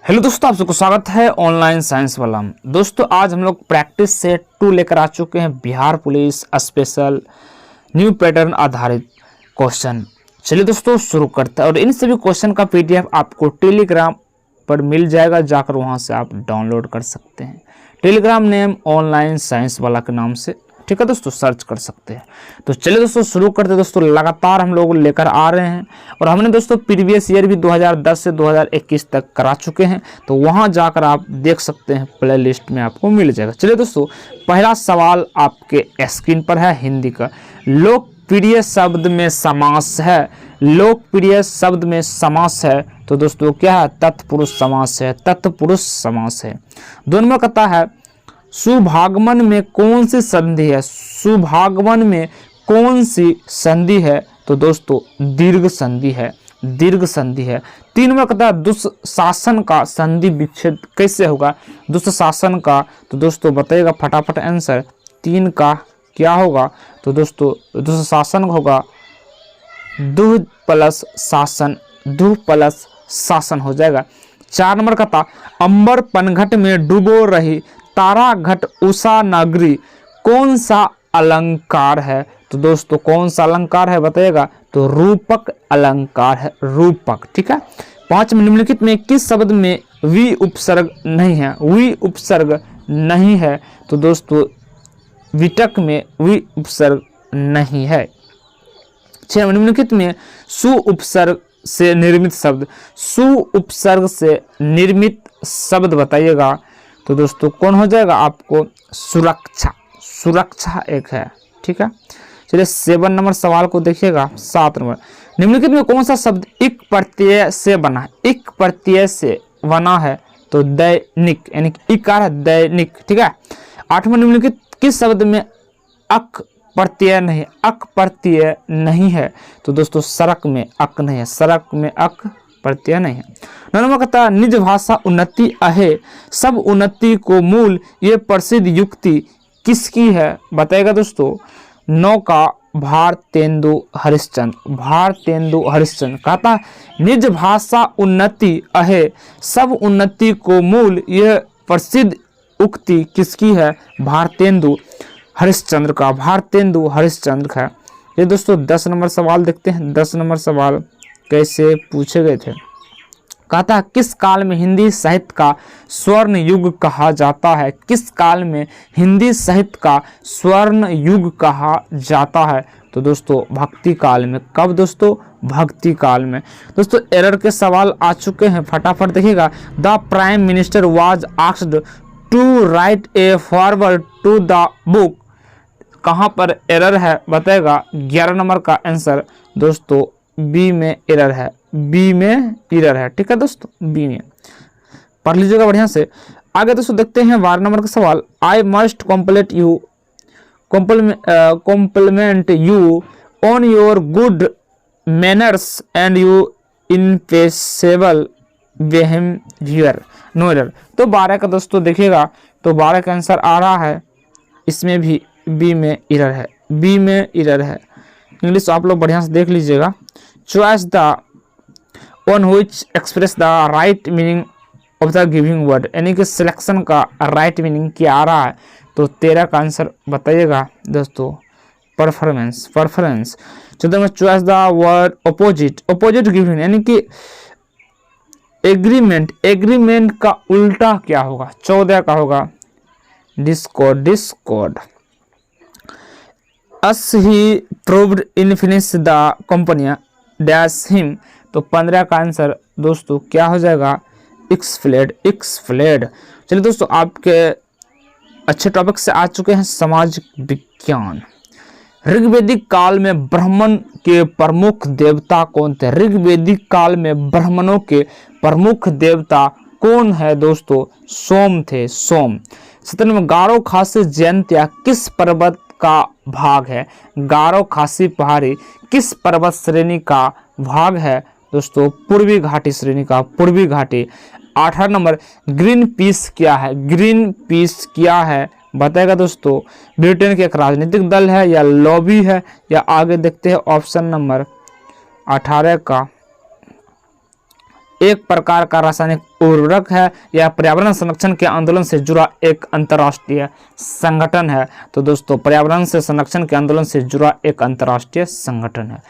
Hello दोस्तों, आप सबको स्वागत है ऑनलाइन साइंस वाला में। दोस्तों आज हम लोग प्रैक्टिस सेट 2 लेकर आ चुके हैं, Bihar police special new pattern आधारित क्वेश्चन। चलिए दोस्तों शुरू करते हैं और इन सभी क्वेश्चन का पीडीएफ आपको टेलीग्राम पर मिल जाएगा, जाकर वहां से आप डाउनलोड कर सकते हैं। टेलीग्राम नेम ऑनलाइन साइंस वाला के नाम से, ठीक है दोस्तों, सर्च कर सकते हैं। तो चलिए दोस्तों शुरू करते हैं। दोस्तों लगातार हम लोग लेकर आ रहे हैं और हमने दोस्तों प्रीवियस ईयर भी 2010 से 2021 तक करा चुके हैं, तो वहां जाकर आप देख सकते हैं, प्ले लिस्ट में आपको मिल जाएगा। चलिए दोस्तों पहला सवाल आपके स्क्रीन पर है, हिंदी का। लोकप्रिय शब्द में समास है, लोकप्रिय शब्द में समास है, तो दोस्तों क्या है? तत्पुरुष समास है, तत्पुरुष समास है। 2 नंबर कहता है सुभागमन में कौन सी संधि है, सुभागमन में कौन सी संधि है, तो दोस्तों दीर्घ संधि है, दीर्घ संधि है। 3 नंबर कहता है दुःशासन का संधि विच्छेद कैसे होगा, दुःशासन का, तो दोस्तों बताइएगा फटाफट आंसर। 3 का क्या होगा, तो दोस्तों दुःशासन होगा दुह प्लस शासन, दुह प्लस शासन हो जाएगा। 4 नंबर का था अंबर पनघट में डूबो रही तारा घट उषा नगरी कौन सा अलंकार है, तो दोस्तों कौन सा अलंकार है बताइएगा, तो रूपक अलंकार है, रूपक, ठीक है। 5 में निम्नलिखित में किस शब्द में वी उपसर्ग नहीं है, वी उपसर्ग नहीं है, तो दोस्तों विटक में वी उपसर्ग नहीं है। 6 में निम्नलिखित में सु उपसर्ग से निर्मित शब्द, सु उपसर्ग से निर्मित शब्द बताइएगा, तो दोस्तों कौन हो जाएगा आपको? सुरक्षा, सुरक्षा एक है, ठीक है। चलिए 7 नंबर सवाल को देखिएगा। 7 नंबर निम्नलिखित में कौन सा शब्द इक प्रत्यय से बना है, इक प्रत्यय से बना है, तो दैनिक, यानी कि इकार है, दैनिक, ठीक है। 8 में निम्नलिखित किस शब्द में अक प्रत्यय नहीं, अक प्रत्यय नहीं है, तो दोस्तों सड़क में अक नहीं है, सड़क में अक प्रत्यय नहीं है। 9 नंबर कहता निज भाषा उन्नति अहे सब उन्नति को मूल, ये प्रसिद्ध युक्ति किसकी है बताएगा दोस्तों? 9 का भारतेंदु हरिश्चंद्र, भारतेंदु हरिश्चंद्र कहता निज भाषा उन्नति अहे सब उन्नति को मूल, यह प्रसिद्ध उक्ति किसकी है? भारतेंदु हरिश्चंद्र का, भारतेंदु हरिश्चंद्र का। ये दोस्तों 10 नंबर सवाल देखते हैं। 10 नंबर सवाल कैसे पूछे गए थे? कहता है किस काल में हिंदी साहित्य का स्वर्ण युग कहा जाता है, किस काल में हिंदी साहित्य का स्वर्ण युग कहा जाता है, तो दोस्तों भक्ति काल में। कब दोस्तों? भक्ति काल में। दोस्तों एरर के सवाल आ चुके हैं, फटाफट देखिएगा। The prime minister was asked to write a foreword to the book, कहाँ पर एरर है बताएगा? 11 नंबर का आंसर दोस्तों बी में एरर है, बी में एरर है, ठीक है दोस्तों, बी में पढ़ लीजिएगा बढ़िया से। आगे दोस्तों देखते हैं 12 नंबर का सवाल। I must complete you compliment you on your good manners and you impeccable behaviour, no error. तो 12 का दोस्तों देखिएगा, तो 12 का आंसर आ रहा है, इसमें भी बी में एरर है, बी में एरर है। इंग्लिश आप लोग बढ़िया से देख लीजिएगा। Choice the on which express the right meaning of the giving word, यानी कि सिलेक्शन का राइट मीनिंग क्या आ रहा है, तो 13 का आंसर बताइएगा दोस्तों परफॉर्मेंस, परफॉर्मेंस। 14 में choice the word opposite, opposite giving, यानी कि एग्रीमेंट, एग्रीमेंट का उल्टा क्या होगा? 14 का होगा discord, discord. As he proved in finish the company dash him, तो 15 का आंसर दोस्तों क्या हो जाएगा? एक्सफ्लेड, एक्सफ्लेड। चलिए दोस्तों आपके अच्छे टॉपिक से आ चुके हैं सामाजिक विज्ञान। ऋग्वेदिक काल में ब्राह्मण के प्रमुख देवता कौन थे? ऋग्वेदिक काल में ब्राह्मणों के प्रमुख देवता कौन है दोस्तों? सोम थे, सोम। 17 में गारो खासी जयंतिया किस पर्वत का भाग है? गारो खासी पहाड़ी किस पर्वत श्रेणी का भाग है दोस्तों? पूर्वी घाटी श्रेणी का, पूर्वी घाटी। 18 नंबर ग्रीन पीस क्या है? ग्रीन पीस क्या है बताएगा दोस्तों? ब्रिटेन के एक राजनीतिक दल है या लॉबी है, या आगे देखते हैं ऑप्शन नंबर 18 का एक प्रकार का रासायनिक उर्वरक है या पर्यावरण संरक्षण के आंदोलन से जुड़ा एक अंतर्राष्ट्रीय संगठन है। तो दोस्तों पर्यावरण से संरक्षण के आंदोलन से जुड़ा एक अंतर्राष्ट्रीय संगठन है।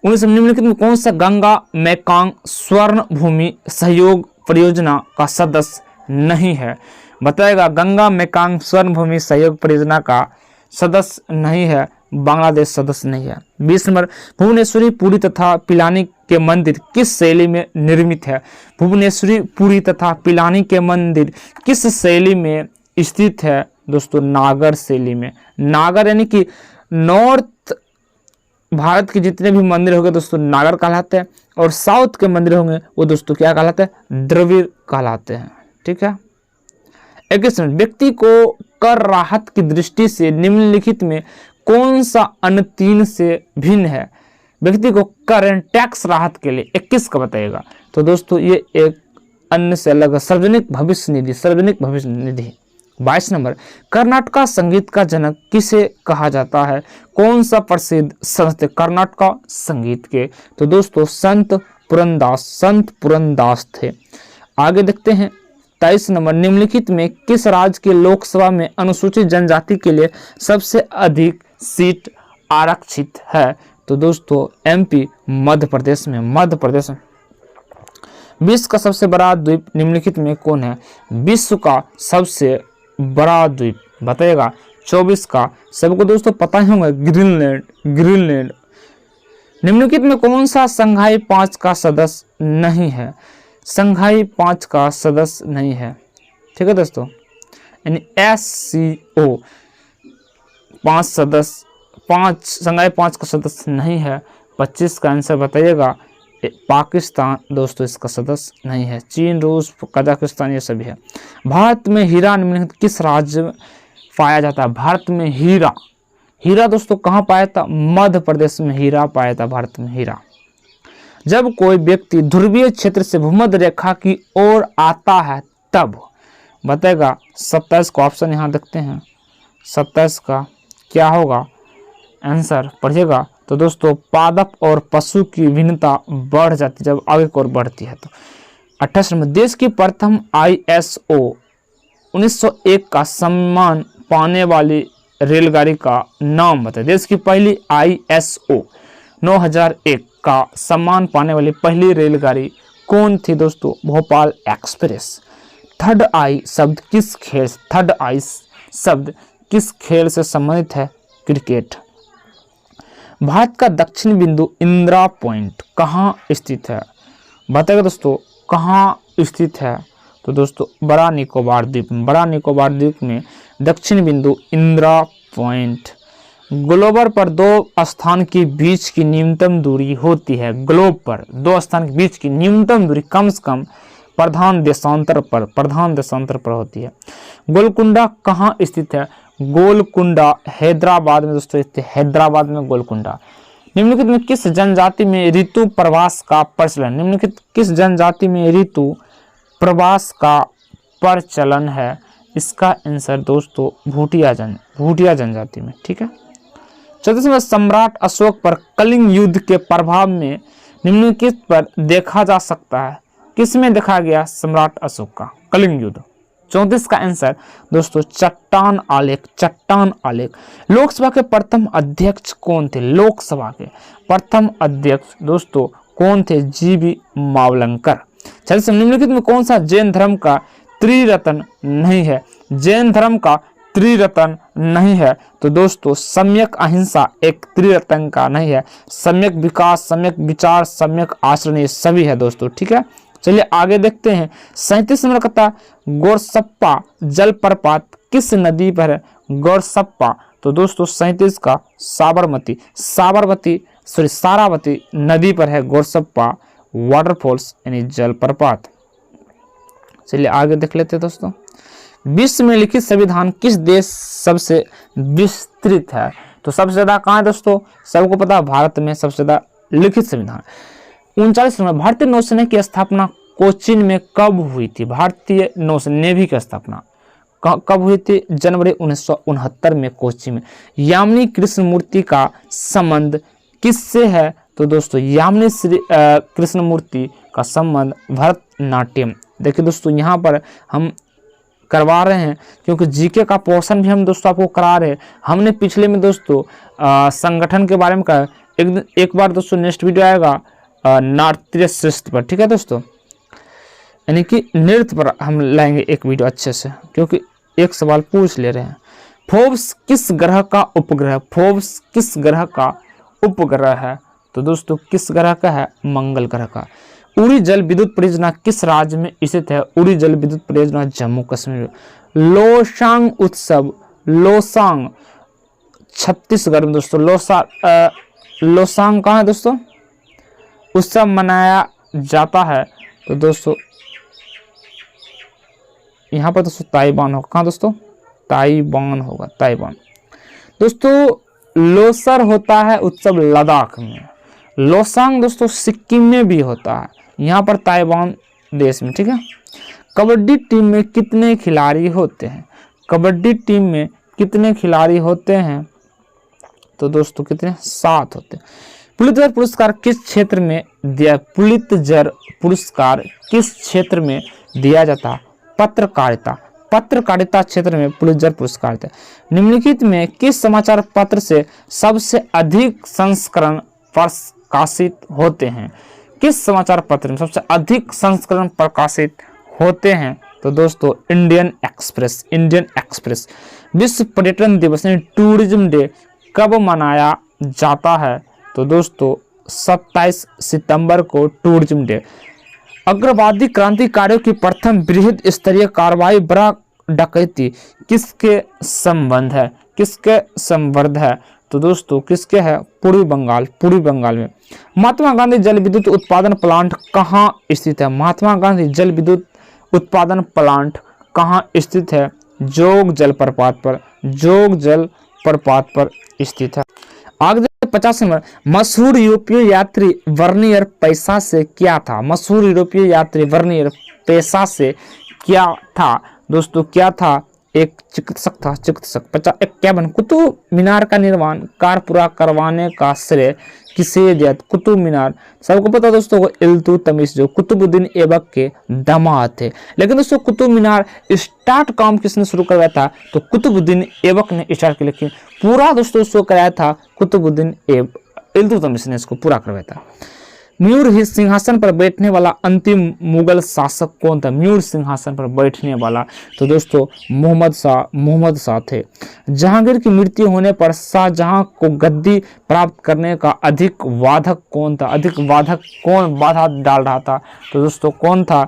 1999 में कौन सा गंगा मेकांग स्वर्ण भूमि सहयोग परियोजना का सदस्य नहीं है? बताएगा, गंगा मेकांग स्वर्ण भूमि सहयोग परियोजना का सदस्य नहीं है, बांग्लादेश सदस्य नहीं है। 20 नंबर, भुवनेश्वरी पुरी तथा पिलानी के मंदिर किस शैली में निर्मित है? भुवनेश्वरी पुरी तथा पिलानी के मंदिर किस शैली में स्थित है? दोस्तों नागर शैली में। नागर यानी कि नॉर्थ भारत के जितने भी मंदिर होंगे दोस्तों नागर कहलाते हैं, और साउथ के मंदिर होंगे वो दोस्तों क्या कहलाते हैं? द्रविड़ कहलाते हैं। ठीक है। 21 मिनट, व्यक्ति को कर राहत की दृष्टि से निम्नलिखित में कौन सा अन्य तीन से भिन्न है? व्यक्ति को कर टैक्स राहत के लिए 21 का बताइएगा। तो दोस्तों ये एक अन्य से अलग है, सार्वजनिक भविष्य निधि, सार्वजनिक भविष्य निधि। 22 नंबर, कर्नाटका संगीत का जनक किसे कहा जाता है? कौन सा प्रसिद्ध संत कर्नाटका संगीत के? तो दोस्तों संत पुरंदास थे। आगे देखते हैं 23 नंबर, निम्नलिखित में किस राज्य के लोकसभा में अनुसूचित जनजाति के लिए सबसे अधिक सीट आरक्षित है? तो दोस्तों एमपी, मध्य प्रदेश में। मध्य प्रदेश में। विश्व का सबसे बड़ा द्वीप निम्नलिखित में कौन है? विश्व का सबसे बड़ा द्वीप बताइएगा। 24 का सबको दोस्तों पता ही होगा, ग्रीनलैंड। निम्नलिखित में कौन सा संघाई 5 का सदस्य नहीं है? संघाई 5 का सदस्य नहीं है। ठीक है दोस्तों, यानी SCO 5 सदस्य, 5 संघाई 5 का सदस्य नहीं है। 25 का आंसर बताइएगा। पाकिस्तान दोस्तों इसका सदस्य नहीं है। चीन, रूस, कजाकिस्तान ये सभी है। भारत में हीरा निम्नलिखित किस राज्य में पाया जाता है? भारत में हीरा दोस्तों कहाँ पाया था? मध्य प्रदेश में हीरा पाया था। भारत में हीरा। जब कोई व्यक्ति ध्रुवीय क्षेत्र से भूमध्य रेखा की ओर आता है तब बताएगा। 27 का ऑप्शन यहाँ देखते हैं। 27 का क्या होगा आंसर पढ़िएगा। तो दोस्तों पादप और पशु की भिन्नता बढ़ जाती है जब आगे की ओर बढ़ती है। तो 28 में देश की प्रथम ISO 1901 का सम्मान पाने वाली रेलगाड़ी का नाम बताइए। देश की पहली ISO 9001 का सम्मान पाने वाली पहली रेलगाड़ी कौन थी दोस्तों? भोपाल एक्सप्रेस। थर्ड आई शब्द किस खेल से संबंधित है? क्रिकेट। भारत का दक्षिण बिंदु इंदिरा पॉइंट कहाँ स्थित है? बताइएगा दोस्तों कहाँ स्थित है? तो दोस्तों बड़ा निकोबार द्वीप में दक्षिण बिंदु इंदिरा पॉइंट। ग्लोब पर 2 स्थान के बीच की न्यूनतम दूरी होती है। ग्लोब पर 2 स्थान के बीच की न्यूनतम दूरी कम से कम प्रधान देशांतर पर होती है। गोलकुंडा कहाँ स्थित है? गोलकुंडा हैदराबाद में दोस्तों स्थित है। हैदराबाद में गोलकुंडा। निम्नलिखित में किस जनजाति में ऋतु प्रवास का प्रचलन? निम्नलिखित किस जनजाति में ऋतु प्रवास का प्रचलन है? इसका आंसर दोस्तों भूटिया जनजाति में। ठीक है। 34वां, सम्राट अशोक पर कलिंग युद्ध के प्रभाव में निम्नलिखित पर देखा जा सकता है? किसमें देखा गया सम्राट अशोक का कलिंग युद्ध? 34 का आंसर दोस्तों चट्टान आलेख। लोकसभा के प्रथम अध्यक्ष कौन थे? लोकसभा के प्रथम अध्यक्ष दोस्तों कौन थे? GV मावलंकर। चलिए, निम्नलिखित में कौन सा जैन धर्म का त्रिरत्न नहीं है? जैन धर्म का त्रिरत्न नहीं है। तो दोस्तों सम्यक अहिंसा एक त्रिरत्न का नहीं है। सम्यक विकास, सम्यक विचार, सम्यक आचरण ये सभी है दोस्तों। ठीक है। चलिए आगे देखते हैं। 37 नंबर का गोरसप्पा जलप्रपात किस नदी पर है? गोरसप्पा। तो दोस्तों 37 का सारावती नदी पर है गोरसप्पा वाटरफॉल्स यानी जलप्रपात। चलिए आगे देख लेते हैं दोस्तों। विश्व में लिखित संविधान किस देश सबसे विस्तृत है? तो सबसे ज्यादा कहाँ है दोस्तों? सबको पता है भारत में सबसे ज्यादा लिखित संविधान। 39 नंबर, भारतीय नौसेना की स्थापना कोचीन में कब हुई थी? भारतीय नौसेना नेवी की स्थापना कब हुई थी? जनवरी 1969 में कोच्चि में। यामिनी कृष्णमूर्ति का संबंध किससे है? तो दोस्तों यामिनी श्री कृष्णमूर्ति का संबंध भरतनाट्यम। देखिए दोस्तों यहाँ पर हम करवा रहे हैं क्योंकि जीके का पोर्शन भी हम दोस्तों आपको करा रहे हैं। हमने पिछले में दोस्तों संगठन के बारे में कहा, एक बार दोस्तों नेक्स्ट वीडियो आएगा नाट्य श्रेष्ठ पर, ठीक है दोस्तों, यानी कि नृत्य पर हम लाएंगे एक वीडियो अच्छे से, क्योंकि एक सवाल पूछ ले रहे हैं। फोर्ब्स किस ग्रह का उपग्रह? फोर्ब्स किस ग्रह का उपग्रह है? तो दोस्तों किस ग्रह का है? मंगल ग्रह का। उड़ी जल विद्युत परियोजना किस राज्य में स्थित है? उड़ी जल विद्युत परियोजना जम्मू कश्मीर। लोसांग उत्सव, लोसांग छत्तीसगढ़ में दोस्तों। लोसांग कहाँ है दोस्तों? उत्सव मनाया जाता है तो दोस्तों यहाँ पर दोस्तों ताइवान होगा। कहाँ दोस्तों? ताइवान होगा, ताइवान। दोस्तों लोसर होता है उत्सव लद्दाख में। लोसांग दोस्तों सिक्किम में भी होता है, यहाँ पर ताइवान देश में, ठीक है। कबड्डी टीम में कितने खिलाड़ी होते हैं? कबड्डी टीम में कितने खिलाड़ी होते हैं? तो दोस्तों कितने? 7 होते हैं। पुलित्जर पुरस्कार किस क्षेत्र में दिया? पुलित्जर पुरस्कार किस क्षेत्र में दिया जाता? पत्रकारिता। पत्रकारिता क्षेत्र में पुलित्जर पुरस्कार थे। निम्नलिखित में किस समाचार पत्र से सबसे अधिक संस्करण प्रकाशित होते हैं? किस समाचार पत्र में सबसे अधिक संस्करण प्रकाशित होते हैं? तो दोस्तों इंडियन एक्सप्रेस। Indian express. विश्व पर्यटन दिवस यानी टूरिज्म डे कब मनाया जाता है? तो दोस्तों 27 सितंबर को टूरिज्म डे। अग्रवादी क्रांतिकारियों की प्रथम बृहद स्तरीय कार्रवाई बड़ा डकैती किसके संबंध है? किसके संबंध है? तो दोस्तों किसके है? पूर्वी बंगाल। पूर्वी बंगाल में। महात्मा गांधी जल विद्युत उत्पादन प्लांट कहाँ स्थित है? महात्मा गांधी जल विद्युत उत्पादन प्लांट कहाँ स्थित है? जोग जलप्रपात पर। जोग जलप्रपात पर स्थित है। आगे 50 नंबर, मशहूर यूरोपीय यात्री वर्नियर पैसा से क्या था? मशहूर यूरोपीय यात्री वर्नियर पैसा से क्या था? दोस्तों क्या था? एक चिकित्सक था। चिकित्सक। एक कैबन। कुतुब मीनार का निर्माण कार्य पूरा करवाने का श्रेय किसे दिया? कुतुब मीनार सबको पता दोस्तों को इल्तुतमिश जो कुतुबुद्दीन ऐबक के दामाद थे। लेकिन दोस्तों कुतुब मीनार स्टार्ट काम किसने शुरू करवाया था? तो कुतुबुद्दीन ऐबक ने स्टार्ट किया, लेकिन पूरा दोस्तों उसको कराया था कुतुबुद्दीन इल्तुतमिश ने इसको पूरा करवाया था। मयूर सिंहासन पर बैठने वाला अंतिम मुगल शासक कौन था? मयूर सिंहासन पर बैठने वाला तो दोस्तों मोहम्मद शाह थे। जहांगीर की मृत्यु होने पर शाहजहां को गद्दी प्राप्त करने का अधिक वाधक कौन था? अधिक वाधक कौन बाधा डाल रहा था? तो दोस्तों कौन था?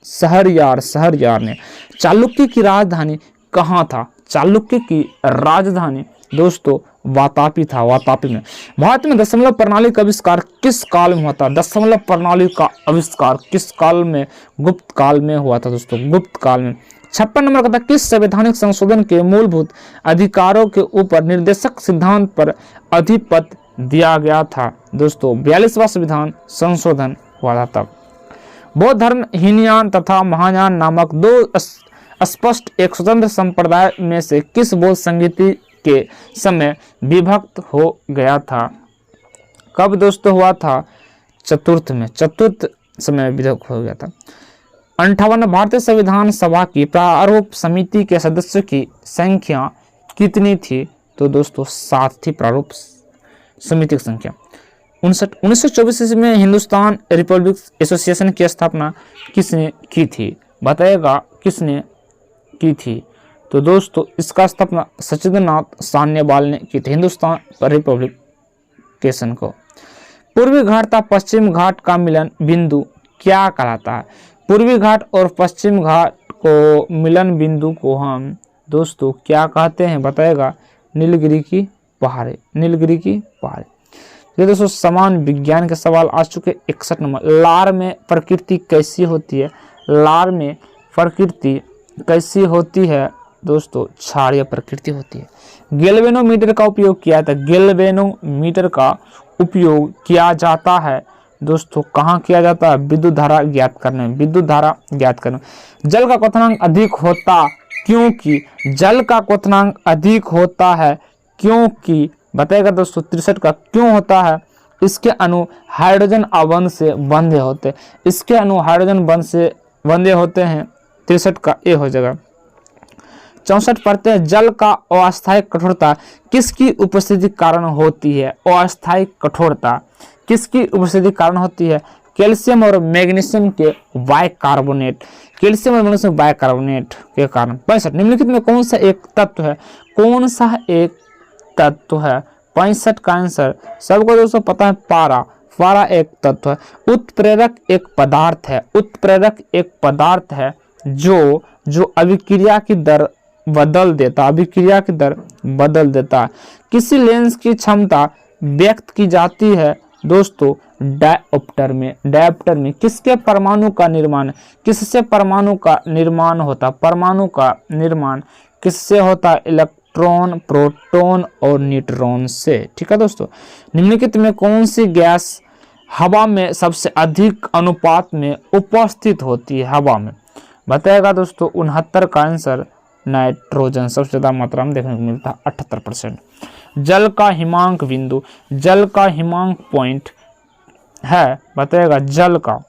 शहरयार ने। चालुक्य की राजधानी कहाँ था? चालुक्य की राजधानी दोस्तों वातापी था। वातापी में। भारत में दशमलव प्रणाली का आविष्कार किस काल में हुआ था? दशमलव प्रणाली का आविष्कार किस काल में? गुप्त काल में हुआ था दोस्तों, गुप्त काल में। 56 नंबर का था, किस संवैधानिक संशोधन के मूलभूत अधिकारों के ऊपर निर्देशक सिद्धांत पर अधिपत दिया गया था? दोस्तों 42वां संविधान संशोधन हुआ था तब। बौद्ध धर्म हीनयान तथा महायान नामक दो स्पष्ट एक स्वतंत्र संप्रदाय में से किस बौद्ध संगीति के समय विभक्त हो गया था? कब दोस्तों हुआ था? चतुर्थ में। चतुर्थ समय विभक्त हो गया था। 58 भारतीय संविधान सभा की प्रारूप समिति के सदस्यों की संख्या कितनी थी? तो दोस्तों 7 थी प्रारूप समिति की संख्या। 1924 में हिंदुस्तान रिपब्लिक एसोसिएशन की स्थापना किसने की थी? बताइएगा किसने की थी? तो दोस्तों इसका स्थापना सचिंद्रनाथ सान्याल ने की थी, हिंदुस्तान रिपब्लिकेशन को। पूर्वी घाट तथा पश्चिम घाट का मिलन बिंदु क्या कहलाता है? पूर्वी घाट और पश्चिम घाट को मिलन बिंदु को हम दोस्तों क्या कहते हैं? बताएगा नीलगिरी की पहाड़ी। नीलगिरी की पहाड़ी। ये दोस्तों समान विज्ञान के सवाल आ चुके। 61 नंबर, लार में प्रकृति कैसी होती है? लार में प्रकृति कैसी होती है? दोस्तों क्षारीय प्रकृति होती है। गैल्वेनोमीटर का उपयोग किया जाता है। गैल्वेनोमीटर का उपयोग किया जाता है दोस्तों कहाँ किया जाता है? विद्युत धारा ज्ञात करने में। विद्युत धारा ज्ञात करने में। जल का क्वथनांक अधिक होता क्योंकि जल का क्वथनांक अधिक होता है क्योंकि बताएगा दोस्तों 63 का क्यों होता है? इसके अणु हाइड्रोजन आबंध से बंधे होते हैं, इसके अणु हाइड्रोजन बंध से बंधे होते हैं। 63 का ए हो जाएगा। 64 पढ़ते हैं, जल का अस्थायी कठोरता किसकी उपस्थिति कारण होती है? अस्थायी कठोरता किसकी उपस्थिति कारण होती है? कैल्शियम और मैग्नीशियम के बाइकार्बोनेट, कैल्शियम और मैग्नीशियम बाइकार्बोनेट के कारण। 65 निम्नलिखित में कौन सा एक तत्व है? कौन सा एक तत्व है? 65 का आंसर सबको दोस्तों पता है, पारा। पारा एक तत्व है। उत्प्रेरक एक पदार्थ है, उत्प्रेरक एक पदार्थ है जो अभिक्रिया की दर बदल देता, अभिक्रिया की दर बदल देता। किसी लेंस की क्षमता व्यक्त की जाती है दोस्तों डायऑप्टर में। डायऑप्टर में किसके परमाणु का निर्माण, किससे परमाणु का निर्माण होता? परमाणु का निर्माण किससे होता? इलेक्ट्रॉन, प्रोटॉन और न्यूट्रॉन से। ठीक है दोस्तों, निम्नलिखित में कौन सी गैस हवा में सबसे अधिक अनुपात में उपस्थित होती है? हवा में बताएगा दोस्तों 69 का आंसर नाइट्रोजन सबसे ज्यादा मात्रा में देखने को मिलता है 78%। जल का हिमांक बिंदु, जल का हिमांक पॉइंट है बताएगा जल का,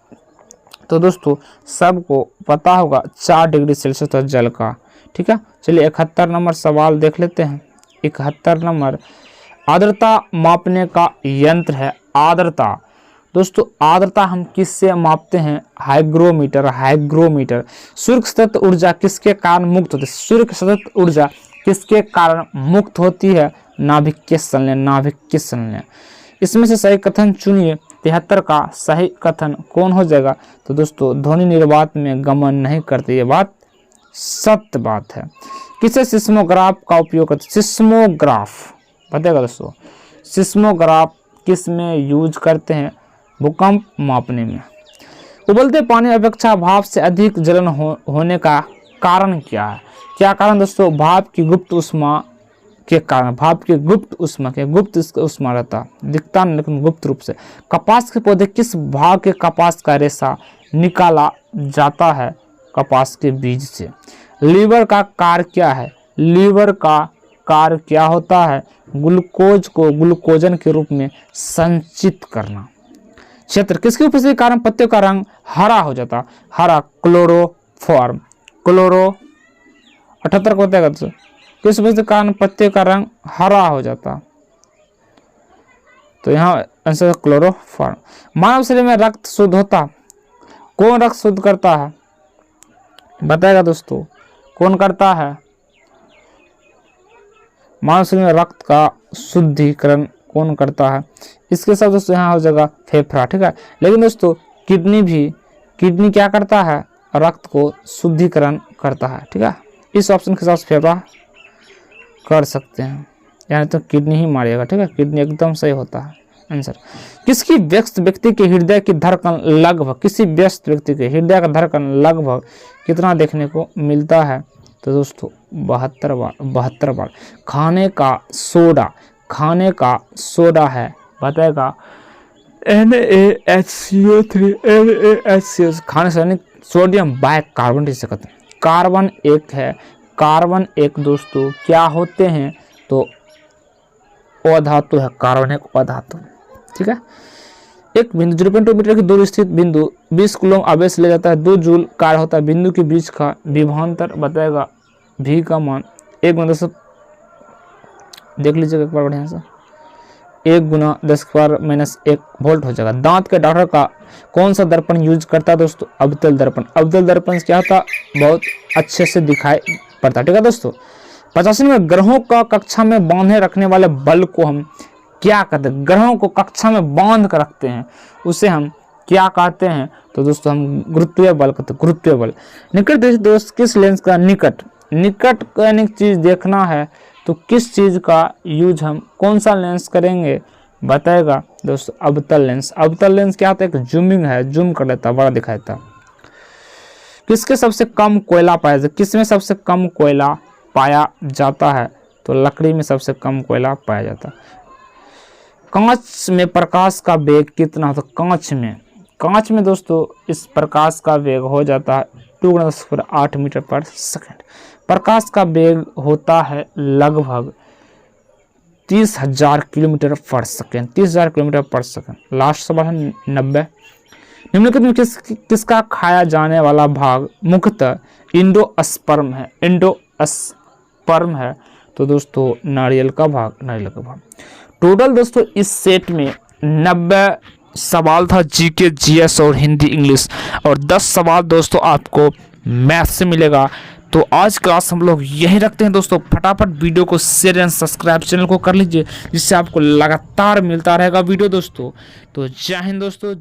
तो दोस्तों सबको पता होगा 4 डिग्री सेल्सियस है जल का। ठीक है, चलिए 71 नंबर सवाल देख लेते हैं। 71 नंबर, आर्द्रता मापने का यंत्र है। आर्द्रता दोस्तों, आर्द्रता हम किससे मापते हैं? हाइग्रोमीटर। हाइग्रोमीटर। शुष्क सतत ऊर्जा किसके कारण मुक्त होती है? शुष्क सतत ऊर्जा किसके कारण मुक्त होती है? नाभिकीय संलयन, नाभिकीय संलयन। इसमें से सही कथन चुनिए। 73 का सही कथन कौन हो जाएगा? तो दोस्तों ध्वनि निर्वात में गमन नहीं करती, ये बात सत्य बात है। किसे सिस्मोग्राफ का उपयोग करते? सिस्मोग्राफ बताएगा दोस्तों, सिस्मोग्राफ किस में यूज करते हैं? भूकंप मापने में। उबलते पानी अपेक्षा भाप से अधिक जलन होने का कारण क्या है? क्या कारण दोस्तों? भाप की गुप्त उष्मा के कारण। भाप की गुप्त उष्मा के, गुप्त उष्मा रहता दिखता नहीं लेकिन गुप्त रूप से। कपास के पौधे किस भाग के कपास का रेशा निकाला जाता है? कपास के बीज से। लीवर का कार्य क्या है? लीवर का कार्य क्या होता है? ग्लूकोज को ग्लूकोजन के रूप में संचित करना। क्षेत्र किसकी उपस्थिति के कारण पत्तियों का रंग हरा हो जाता? हरा, क्लोरोफॉर्म। क्लोरो 78 को बताएगा दोस्तों, किस उपस्थिति के कारण पत्तियों का रंग हरा हो जाता? तो यहाँ आंसर क्लोरोफॉर्म। मानव शरीर में रक्त शुद्ध होता? कौन रक्त शुद्ध करता है? बताएगा दोस्तों, कौन करता है? मानव शरीर में रक्त का शुद्धिकरण कौन करता है? इसके साथ दोस्तों यहाँ हो जाएगा फेफड़ा। ठीक है, लेकिन दोस्तों किडनी क्या करता है? रक्त को शुद्धिकरण करता है। ठीक है, इस ऑप्शन के साथ फेफड़ा कर सकते हैं, यानी तो किडनी ही मारिएगा। ठीक है, किडनी एकदम सही होता है आंसर। किसी व्यस्त व्यक्ति के हृदय की धड़कन लगभग, किसी व्यस्त व्यक्ति के हृदय का धड़कन लगभग कितना देखने को मिलता है? तो दोस्तों 72 बार। खाने का सोडा है बताएगा NaHCO3 खाने से सोडियम बाइकार्बोनेट से कहते हैं। कार्बन एक है, कार्बन एक दोस्तों क्या होते हैं? तो अधातु है, कार्बन एक अधातु। ठीक है, एक बिंदु 0.2 मीटर की दूर स्थित बिंदु 20 कूलम आवेश ले जाता है, 2 जूल कार्य होता है। बिंदु के बीच का विभवांतर बताएगा भी का मान 1 गुना 10, देख लीजिएगा एक बार बढ़िया से, 1 गुना 10⁻⁻1 वोल्ट हो जाएगा। दांत के डॉक्टर का कौन सा दर्पण यूज करता है दोस्तों? अवतल दर्पण। अवतल दर्पण से क्या होता? बहुत अच्छे से दिखाई पड़ता है। ठीक है दोस्तों, 85 में ग्रहों का कक्षा में बांधे रखने वाले बल को हम क्या कहते हैं? ग्रहों को कक्षा में बांध कर रखते हैं, उसे हम क्या कहते हैं? तो दोस्तों हम गुरुत्वीय बल कहते हैं, गुरुत्वीय बल। निकट दोस्त किस लेंस का निकट यानी चीज देखना है तो किस चीज का यूज हम कौन सा लेंस करेंगे? बताएगा दोस्तों अवतल लेंस। अवतल लेंस क्या होता है? एक जूमिंग है, जूम कर लेता, बड़ा दिखाता। किसके सबसे कम कोयला पाया जाता है? किसमें सबसे कम कोयला पाया जाता है? तो लकड़ी में सबसे कम कोयला पाया जाता है। कांच में प्रकाश का वेग कितना होता है? कांच में दोस्तों इस प्रकाश का वेग हो जाता है 2 × 10⁸ मीटर पर सेकंड। प्रकाश का वेग होता है लगभग 30,000 किलोमीटर पर सेकेंड। 30,000 किलोमीटर पर सेकेंड। लास्ट सवाल है 90। निम्नलिखित में किसका खाया जाने वाला भाग मुख्यतः इंडोस्पर्म है? इंडोस्पर्म है तो दोस्तों नारियल का भाग, नारियल का भाग। टोटल दोस्तों इस सेट में 90 सवाल था जीके, जीएस और हिंदी इंग्लिश, और 10 सवाल दोस्तों आपको मैथ से मिलेगा। तो आज क्लास हम लोग यही रखते हैं दोस्तों। फटाफट वीडियो को शेयर एंड सब्सक्राइब चैनल को कर लीजिए, जिससे आपको लगातार मिलता रहेगा वीडियो दोस्तों। तो जय हिंद दोस्तों।